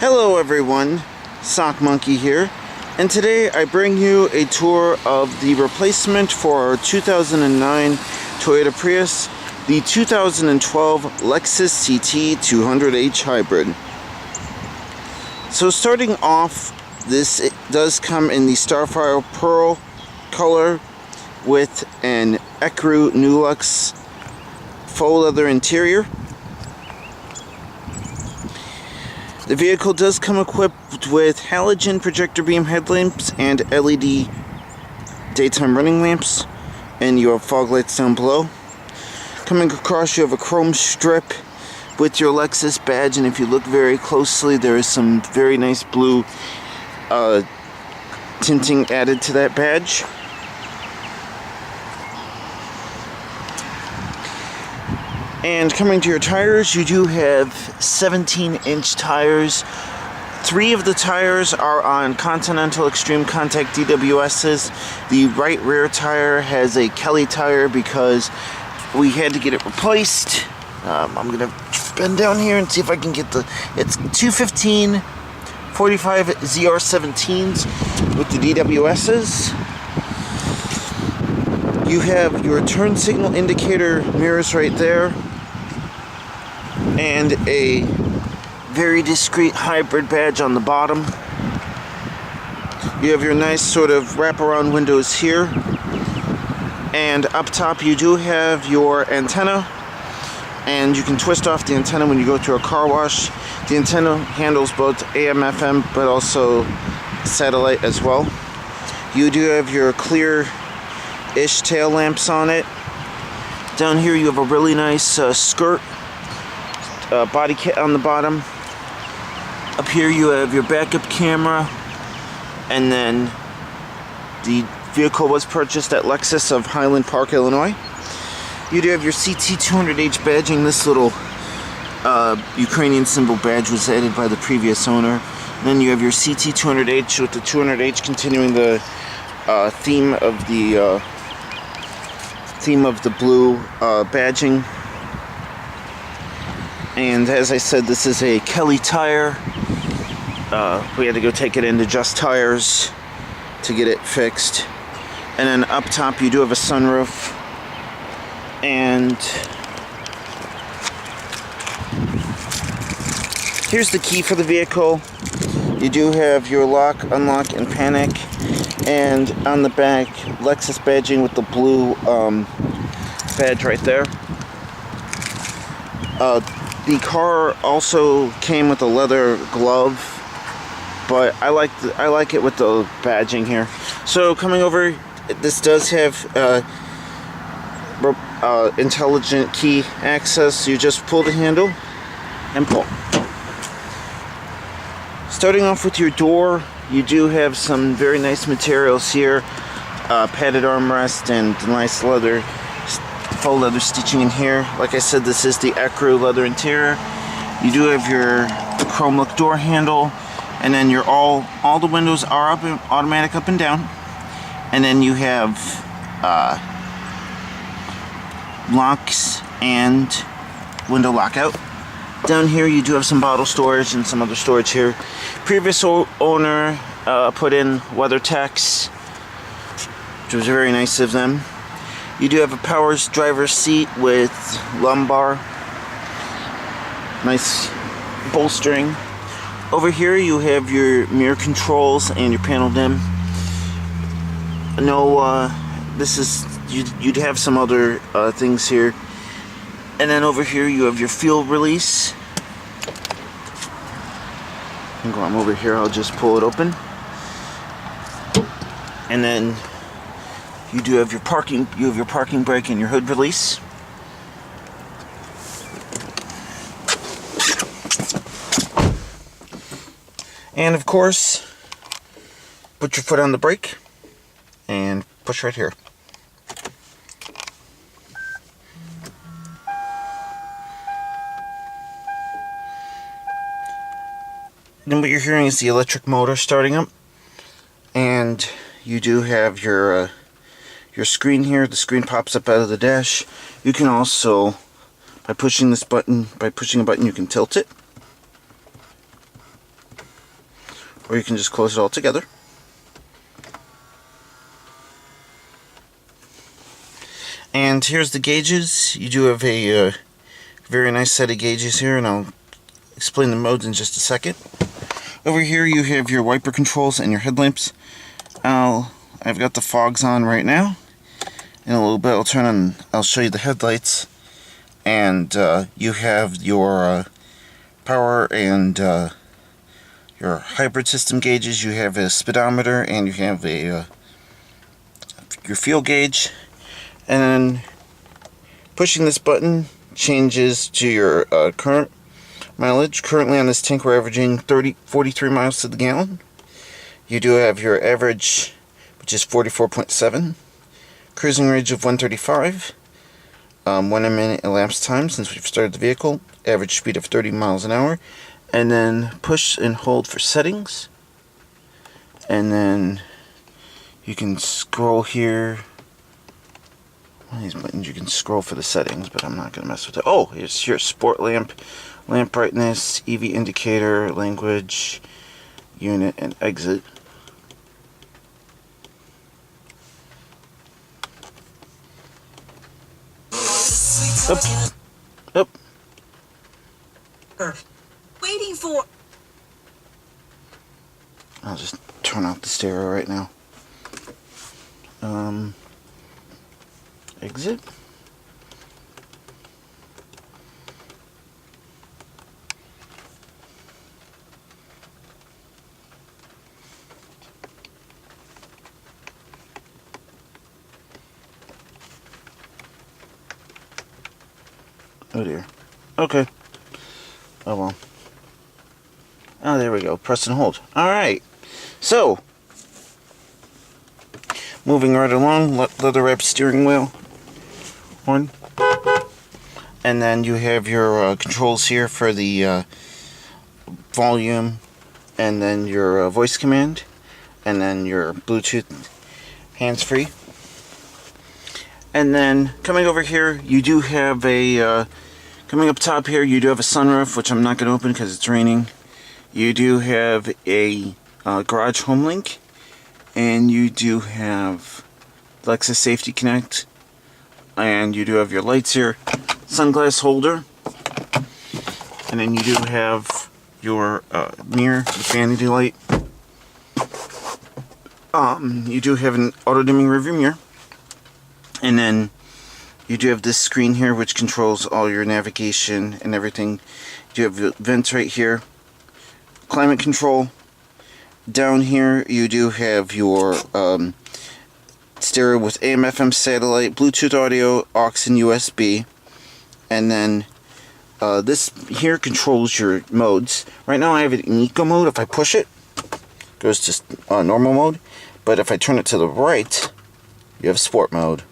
Hello everyone, Sock Monkey here, and today I bring you a tour of the replacement for our 2009 Toyota Prius, the 2012 Lexus CT200h Hybrid. So starting off, it does come in the Starfire Pearl color with an Ecru Nulux faux leather interior. The vehicle does come equipped with halogen projector beam headlamps and LED daytime running lamps, and you have fog lights down below. Coming across, you have a chrome strip with your Lexus badge, and if you look very closely, there is some very nice blue tinting added to that badge. And coming to your tires, you do have 17-inch tires. 3 of the tires are on Continental Extreme Contact DWSs. The right rear tire has a Kelly tire because we had to get it replaced. I'm going to bend down here and see if I can get it's 215 45 ZR17s with the DWSs. You have your turn signal indicator mirrors right there, and a very discreet hybrid badge on the bottom. You have your nice sort of wraparound windows here, and up top you do have your antenna, and you can twist off the antenna when you go to a car wash. The antenna handles both AM, FM, but also satellite as well. You do have your clear-ish tail lamps on it. Down here you have a really nice skirt body kit on the bottom. Up here you have your backup camera, and then the vehicle was purchased at Lexus of Highland Park, Illinois. You do have your CT200h badging. This little Ukrainian symbol badge was added by the previous owner. And then you have your CT200h with the 200h continuing the theme of the blue badging. And as I said, this is a Kelly tire. We had to go take it in to Just Tires to get it fixed. And then up top you do have a sunroof. And here's the key for the vehicle. You do have your lock, unlock, and panic. And on the back, Lexus badging with the blue badge right there. The car also came with a leather glove, but I like it with the badging here. So coming over, this does have intelligent key access. You just pull the handle and pull. Starting off with your door, you do have some very nice materials here, padded armrest and nice faux leather stitching in here. Like I said, this is the Ecru leather interior. You do have your chrome look door handle, and then all the windows are automatic up and down, and then you have locks and window lockout. Down here you do have some bottle storage and some other storage here. Previous owner put in WeatherTechs, which was very nice of them. You do have a power driver's seat with lumbar, nice bolstering. Over here you have your mirror controls and your panel dim. You'd have some other things here. And then over here you have your fuel release. I'm going over here, I'll just pull it open. And then you do have your parking brake and your hood release. And of course, put your foot on the brake and push right here. Then what you're hearing is the electric motor starting up, and you do have your screen here. The screen pops up out of the dash. You can also, by pushing a button, you can tilt it. or you can just close it all together. And here's the gauges. You do have a very nice set of gauges here, and I'll explain the modes in just a second. Over here you have your wiper controls and your headlamps. I've got the fogs on right now. In a little bit I'll show you the headlights. And you have your power and your hybrid system gauges. You have a speedometer, and you have a your fuel gauge. And then pushing this button changes to your current mileage. Currently on this tank we're averaging 43 miles to the gallon. You do have your average, which is 44.7. Cruising range of 135. 1 minute elapsed time since we've started the vehicle. Average speed of 30 miles an hour. And then push and hold for settings. And then you can scroll here. One of these buttons you can scroll for the settings, but I'm not going to mess with it. Oh, here's your sport lamp, lamp brightness, EV indicator, language, unit, and exit. Up. Up. Waiting for. I'll just turn off the stereo right now. Exit. Oh dear. Okay. Oh well. Oh, there we go. Press and hold. Alright. So, moving right along, leather wrapped steering wheel. One. And then you have your controls here for the volume, and then your voice command, and then your Bluetooth hands-free. And then coming over here, you do have a coming up top here, you do have a sunroof, which I'm not going to open because it's raining. You do have a garage home link, and you do have Lexus Safety Connect, and you do have your lights here, sunglass holder, and then you do have your mirror, the vanity light. You do have an auto dimming rearview mirror, and then you do have this screen here which controls all your navigation and everything. You have vents right here, climate control. Down here you do have your stereo with AM FM satellite, Bluetooth audio, aux and USB. And then this here controls your modes. Right now I have it in eco mode. If I push it, it goes to normal mode. But if I turn it to the right, you have sport mode.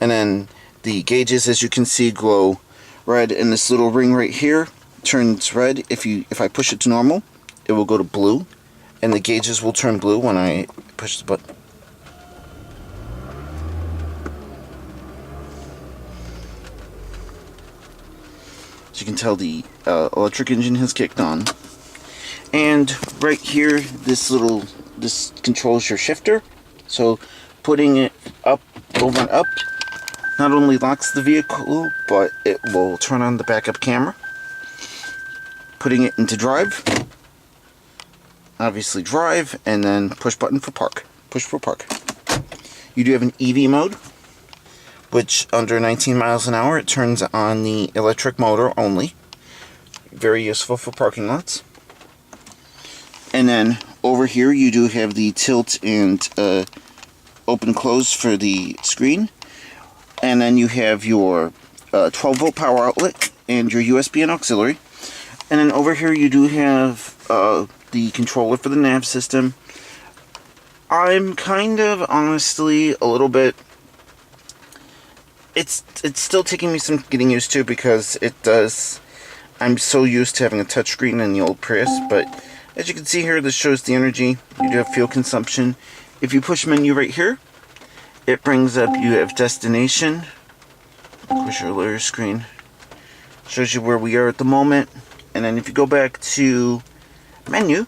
And then the gauges, as you can see, glow red, and this little ring right here turns red. If I push it to normal, it will go to blue, and the gauges will turn blue when I push the button. So you can tell the electric engine has kicked on. And right here, this controls your shifter. So putting it up, over and up, not only locks the vehicle, but it will turn on the backup camera. Putting it into drive, obviously drive, and then push button for park. Push for park. You do have an EV mode, which under 19 miles an hour, it turns on the electric motor only. Very useful for parking lots. And then over here, you do have the tilt and open close for the screen. And then you have your 12 volt power outlet and your USB and auxiliary. And then over here you do have the controller for the Nav System. I'm kind of, honestly, a little bit... It's still taking me some getting used to, because it does... I'm so used to having a touchscreen in the old Prius, but as you can see here, this shows the energy. You do have fuel consumption. If you push menu right here, it brings up, you have destination. Push your layer screen. Shows you where we are at the moment. And then if you go back to menu,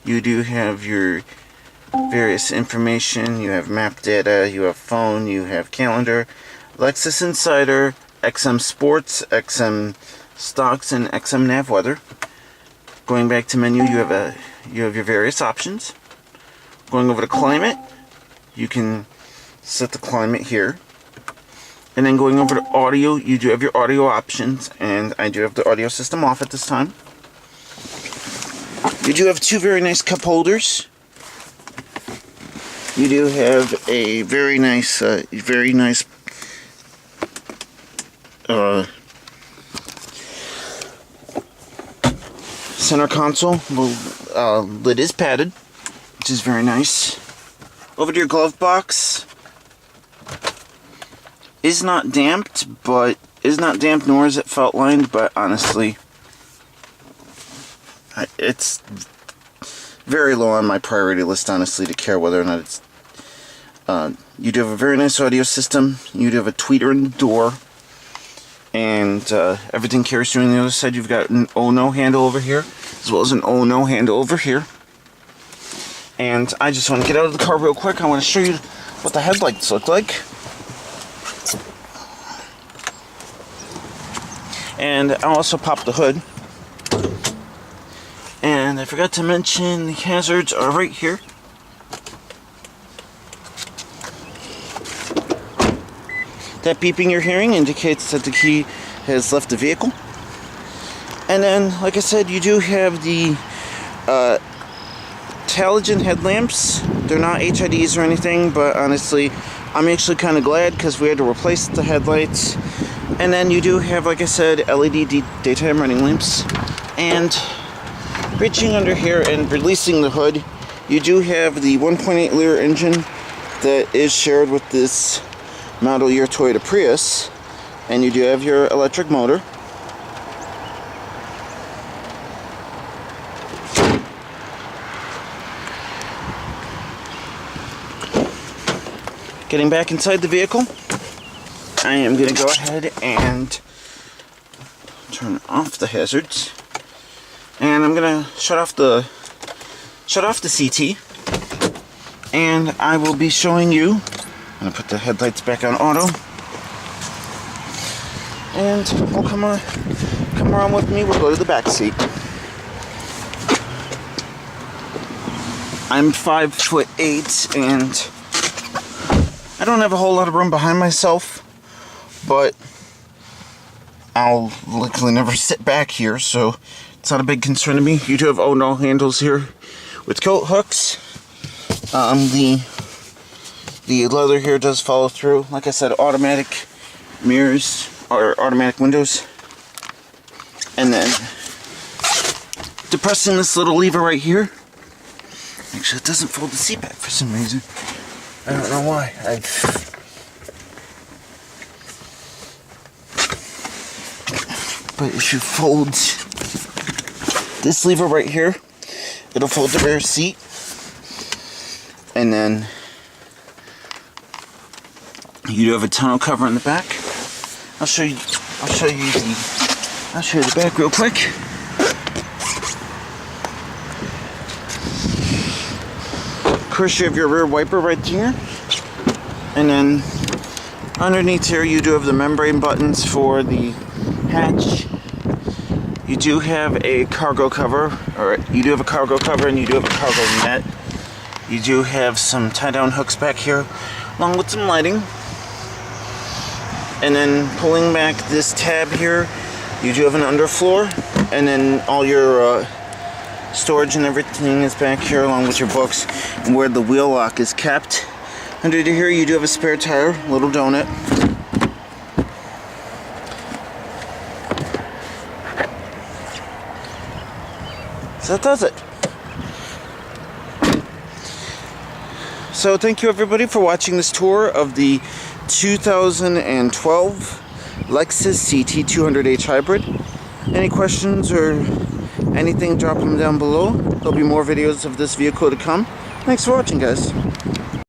You do have your various information. You have map data, you have phone, you have calendar, Lexus Insider, XM Sports, XM Stocks, and XM Nav Weather. Going back to menu, you have your various options. Going over to climate, you can set the climate here. And then going over to audio, you do have your audio options, and I do have the audio system off at this time. You do have two very nice cup holders. You do have a very nice center console. The lid is padded, which is very nice. Over to your glove box. Is not damped, nor is it felt lined, but honestly, it's very low on my priority list, honestly, to care whether or not it's... you do have a very nice audio system. You do have a tweeter in the door. And everything carries through on the other side. You've got an oh-no handle over here, as well as an oh-no handle over here. And I just want to get out of the car real quick. I want to show you what the headlights look like. And I'll also pop the hood. And I forgot to mention the hazards are right here. That beeping you're hearing indicates that the key has left the vehicle. And then, like I said, you do have the halogen headlamps. They're not HIDs or anything, but honestly, I'm actually kind of glad because we had to replace the headlights. And then you do have, like I said, LED daytime running lamps. And reaching under here and releasing the hood, you do have the 1.8 liter engine that is shared with this model year Toyota Prius, and you do have your electric motor. Getting back inside the vehicle, I am going to go ahead and turn off the hazards, and I'm going to shut off the CT, and I will be showing you. I'm going to put the headlights back on auto. And we'll come around with me. We'll go to the back seat. I'm 5'8", and I don't have a whole lot of room behind myself, but I'll likely never sit back here, so it's not a big concern to me. You do have oh-no handles here with coat hooks. The leather here does follow through. Like I said, automatic mirrors or automatic windows. And then depressing this little lever right here. Actually, it doesn't fold the seat back for some reason. I don't know why. But if you fold this lever right here, it'll fold the rear seat. And then you do have a tonneau cover in the back. I'll show you the back real quick. Of course, you have your rear wiper right here. And then underneath here, you do have the membrane buttons for the hatch. You do have a cargo cover, or you do have a cargo cover, and you do have a cargo net. You do have some tie-down hooks back here, along with some lighting. And then pulling back this tab here, you do have an underfloor, and then all your storage and everything is back here, along with your books, and where the wheel lock is kept. Under here, you do have a spare tire, little donut. So that does it. So thank you everybody for watching this tour of the 2012 Lexus CT200h Hybrid. Any questions or anything, drop them down below. There'll be more videos of this vehicle to come. Thanks for watching, guys.